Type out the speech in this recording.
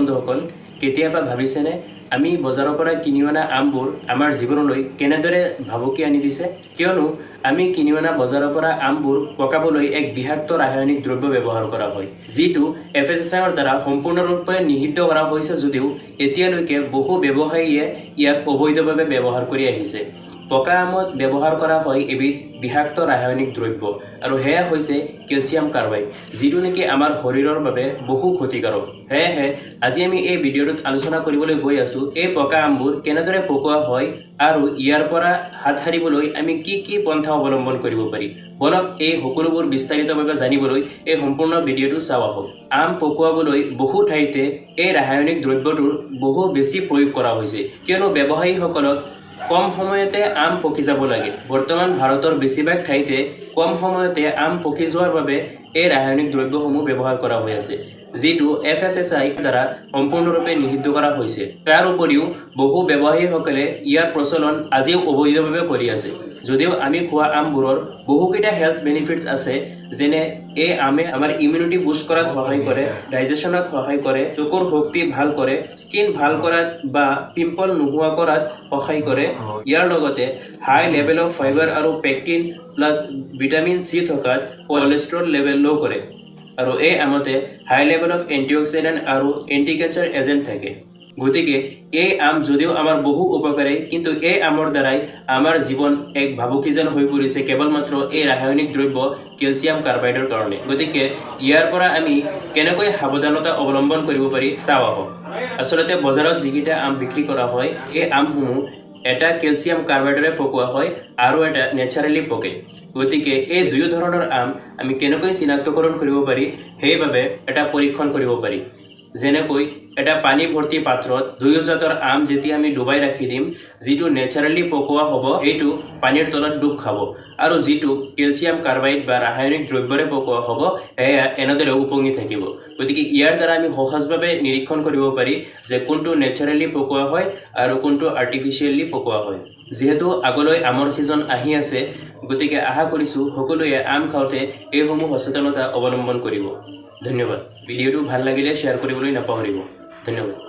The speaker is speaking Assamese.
বন্ধুসকল কেতিয়াবা ভাবিছেনে আমি বজাৰৰ পৰা কিনি অনা আমবোৰ আমাৰ জীৱনলৈ কেনেদৰে ভাবুকি আনি দিছে কিয়নো আমি কিনি অনা বজাৰৰ পৰা আমবোৰ পকাবলৈ এক বিষাক্ত ৰাসায়নিক দ্ৰব্য ব্যৱহাৰ কৰা হয় যিটো এফএছএছআইৰ দ্বাৰা সম্পূৰ্ণৰূপে নিষিদ্ধ কৰা হৈছে যদিও এতিয়ালৈকে বহু ব্যৱসায়ীয়ে ইয়াক অবৈধভাৱে ব্যৱহাৰ কৰি আহিছে পকা আমত ব্যৱহাৰ কৰা হয় এবিধ বিষাক্ত ৰাসায়নিক দ্ৰব্য আৰু হেয়া হৈছে ক্যালসিয়াম কাৰ্বাইড যিটো নেকি আমাৰ শৰীৰৰ বাবে বহু ক্ষতিকাৰক হেহে আজি আমি এই ভিডিঅ'টোত আলোচনা কৰিবলৈ গৈ আছো এই পকা আমবোৰ কেনেদৰে পকোৱা হয় আৰু ইয়াৰ পৰা হাত সাৰিবলৈ আমি কি পন্থা অৱলম্বন কৰিব পাৰি বলক এই সকলোবোৰ বিস্তাৰিতভাৱে জানিবলৈ এই সম্পূৰ্ণ ভিডিঅ'টো চাওক আহক আম পকোৱাবলৈ বহু ঠাইতে এই ৰাসায়নিক দ্ৰব্যটোৰ বহু বেছি প্ৰয়োগ কৰা হৈছে কিয়নো ব্যৱসায়ীসকলক কম সময়তে আম পকি যাব লাগে বৰ্তমান ভাৰতৰ বেছিভাগ ঠাইতে কম সময়তে আম পকি যোৱাৰ বাবে এই ৰাসায়নিক দ্ৰব্যসমূহ ব্যৱহাৰ কৰা হৈ আছে যেটো এফএছএছআই দ্বাৰা সম্পূৰ্ণৰূপে নিষিদ্ধ কৰা হৈছে তাৰ উপৰিও বহু ব্যৱসায়ীসকলে ইয়াৰ প্ৰচলন আজিও অবৈধভাৱে কৰি আছে যদিও আমি খোৱা আমবোৰৰ বহুকেইটা হেলথ বেনিফিটস আছে যেনে এই আমে আমাৰ ইমিউনিটি বুষ্ট কৰাত সহায় কৰে ডাইজেশনত সহায় কৰে চকুৰ শক্তি ভাল কৰে স্কিন ভাল কৰাত বা পিম্পল নোহোৱা কৰাত সহায় কৰে ইয়াৰ লগতে হাই লেভেল অফ ফাইবাৰ আৰু পেকটিন প্লাস ভিটামিন সি থকাত কোলেষ্ট্ৰল লেভেল লো কৰে আৰু এই আমতে হাই লেভেল অফ এন্টিঅক্সিডেন্ট আৰু এন্টি ক্যান্সাৰ এজেন্ট থাকে গতিকে এই আম যদিও আমাৰ বহু উপকাৰী কিন্তু এই আমৰ দ্বাৰাই আমাৰ জীৱন এক ভাবুকিজন হৈ পৰিছে কেৱলমাত্ৰ এই ৰাসায়নিক দ্ৰব্য ক্যালসিয়াম কাৰ্বাইডৰ কাৰণে গতিকে ইয়াৰ পৰা আমি কেনেকৈ সাৱধানতা অৱলম্বন কৰিব পাৰি চাও আহক আসলতে বজাৰত যিকিটা আম বিক্ৰী কৰা হয় এই আমসমূহ এটা ক্যালসিয়াম কাৰ্বাইডৰে পকোৱা হয় আৰু এটা নেচাৰেলি পকে গতিকে এই দুই ধৰণৰ আম আমি কেনেকৈ চিনাক্তকৰণ কৰিব পাৰি সেইভাবে এটা পৰীক্ষণ কৰিব পাৰি যেনেকৈ এটা পানী ভৰ্তি পাত্ৰত দুই জাতৰ আম যেতি আমি ডুবাই ৰাখি দিম যেটো নেচাৰেলি পকোৱা হ'ব এইটো পানীৰ তলত ডুব খাব আৰু যেটো ক্যালসিয়াম কাৰ্বাইড বা ৰাসায়নিক দ্ৰব্যৰে পকোৱা হ'ব এয়া এনেদৰে উপঙি থাকিব গতিকে ইয়াৰ দ্বাৰা আমি সহজভাৱে নিৰীক্ষণ কৰিব পাৰি যে কোনটো নেচাৰেলি পকোৱা হয় আৰু কোনটো আৰ্টিফিশিয়ালি পকোৱা হয় যেহেতু আগলৈ আমৰ সিজন আহি আছে গতিকে আশা কৰিছো সকলোৱে আম খাওঁতে এইসমূহ সচেতনতা অৱলম্বন কৰিব ধন্যবাদ ভিডিঅ'টো ভাল লাগিলে শেয়াৰ কৰিবলৈ নাপাহৰিব ধন্যবাদ